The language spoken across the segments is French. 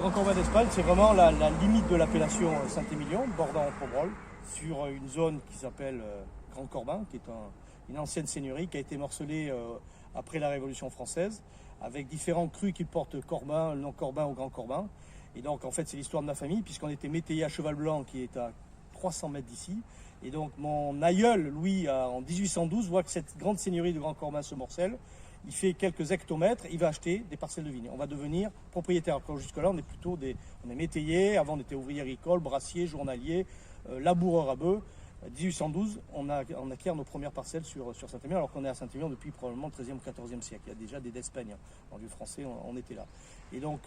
Grand Corbin d'Espagne, c'est vraiment la limite de l'appellation Saint-Émilion, bordant Pomerol, sur une zone qui s'appelle Grand Corbin, qui est une ancienne seigneurie qui a été morcelée après la Révolution française, avec différents crus qui portent Corbin, le nom Corbin ou Grand Corbin. Et donc, en fait, c'est l'histoire de ma famille, puisqu'on était métayer à Cheval Blanc, qui est à 300 mètres d'ici. Et donc, mon aïeul, Louis, en 1812, voit que cette grande seigneurie de Grand Corbin se morcelle. Il fait quelques hectomètres, il va acheter des parcelles de vignes. On va devenir propriétaire. Jusque-là, on est plutôt on est métayer. Avant, on était ouvrier agricole, brassier, journalier, laboureur à bœuf. 1812, on acquiert nos premières parcelles sur Saint-Émilion, alors qu'on est à Saint-Émilion depuis probablement le XIIIe ou XIVe siècle. Il y a déjà des d'Espagne. En vieux français, on était là. Et donc,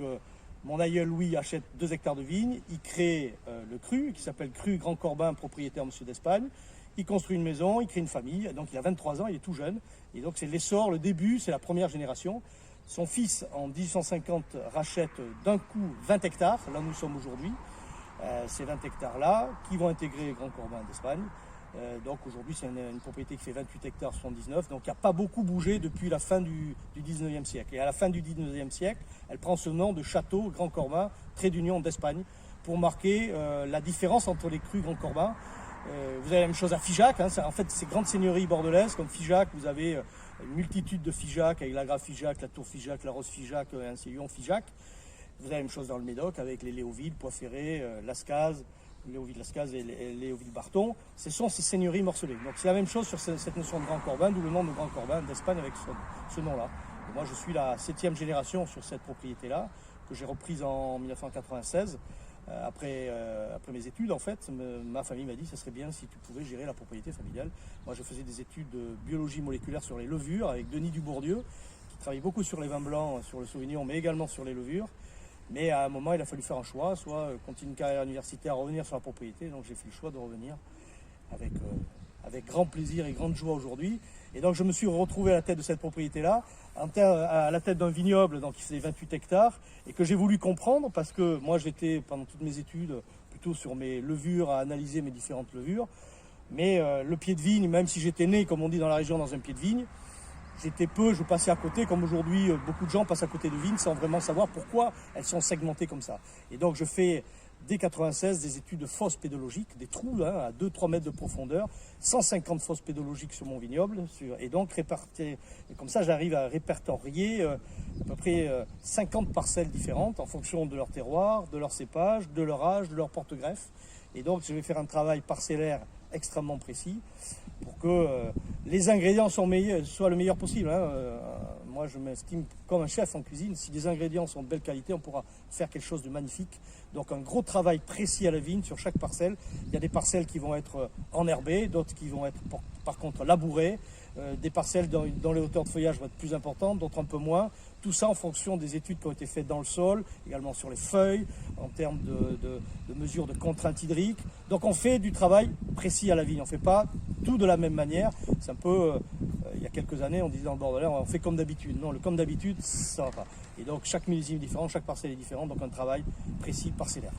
mon aïeul Louis achète 2 hectares de vignes. Il crée le cru, qui s'appelle Cru Grand Corbin, propriétaire Monsieur d'Espagne. Il construit une maison, il crée une famille. Donc, il a 23 ans, il est tout jeune. Et donc, c'est l'essor, le début, c'est la première génération. Son fils, en 1850, rachète d'un coup 20 hectares. Là, nous sommes aujourd'hui. Ces 20 hectares-là, qui vont intégrer Grand Corbin d'Espagne. Donc aujourd'hui, c'est une propriété qui fait 28 hectares 79. Donc il n'y a pas beaucoup bougé depuis la fin du 19e siècle. Et à la fin du 19e siècle, elle prend ce nom de château Grand Corbin, trait d'union d'Espagne, pour marquer la différence entre les crus Grand Corbin. Vous avez la même chose à Figeac. En fait, ces grandes seigneuries bordelaises, comme Figeac, vous avez une multitude de Figeac, avec la Grave Figeac, la Tour Figeac, la Rose Figeac, ainsi Lyon Figeac. Vous avez la même chose dans le Médoc avec les Léoville, Poix-Ferré, Lascaz, Léoville-Lascaz et Léoville-Barton. Ce sont ces seigneuries morcelées. Donc c'est la même chose sur cette notion de Grand Corbin, d'où le nom de Grand Corbin d'Espagne avec ce nom-là. Moi je suis la 7e génération sur cette propriété-là, que j'ai reprise en 1996, après mes études en fait. Ma famille m'a dit que ce serait bien si tu pouvais gérer la propriété familiale. Moi je faisais des études de biologie moléculaire sur les levures avec Denis Dubourdieu, qui travaille beaucoup sur les vins blancs, sur le Sauvignon, mais également sur les levures. Mais à un moment, il a fallu faire un choix, soit continuer une carrière universitaire, revenir sur la propriété. Donc j'ai fait le choix de revenir avec grand plaisir et grande joie aujourd'hui. Et donc je me suis retrouvé à la tête de cette propriété-là, à la tête d'un vignoble donc, qui faisait 28 hectares, et que j'ai voulu comprendre parce que moi j'étais, pendant toutes mes études, plutôt sur mes levures, à analyser mes différentes levures. Mais le pied de vigne, même si j'étais né, comme on dit dans la région, dans un pied de vigne, je passais à côté, comme aujourd'hui beaucoup de gens passent à côté de vignes sans vraiment savoir pourquoi elles sont segmentées comme ça. Et donc je fais dès 96 des études de fosses pédologiques, des trous à 2-3 mètres de profondeur, 150 fosses pédologiques sur mon vignoble, et donc comme ça j'arrive à répertorier à peu près 50 parcelles différentes en fonction de leur terroir, de leur cépage, de leur âge, de leur porte-greffe. Et donc je vais faire un travail parcellaire extrêmement précis pour que les ingrédients soient le meilleur possible. Moi, je m'estime comme un chef en cuisine. Si les ingrédients sont de belle qualité, on pourra faire quelque chose de magnifique. Donc, un gros travail précis à la vigne sur chaque parcelle. Il y a des parcelles qui vont être enherbées, d'autres qui vont être, par contre, labourées. Des parcelles dont les hauteurs de feuillage vont être plus importantes, d'autres un peu moins. Tout ça en fonction des études qui ont été faites dans le sol, également sur les feuilles, en termes de mesures de contraintes hydriques. Donc on fait du travail précis à la vigne. On ne fait pas tout de la même manière. C'est un peu, il y a quelques années, on disait dans le Bordelais, on fait comme d'habitude. Non, le comme d'habitude, ça ne va pas. Et donc chaque millésime est différent, chaque parcelle est différente, donc un travail précis, parcellaire.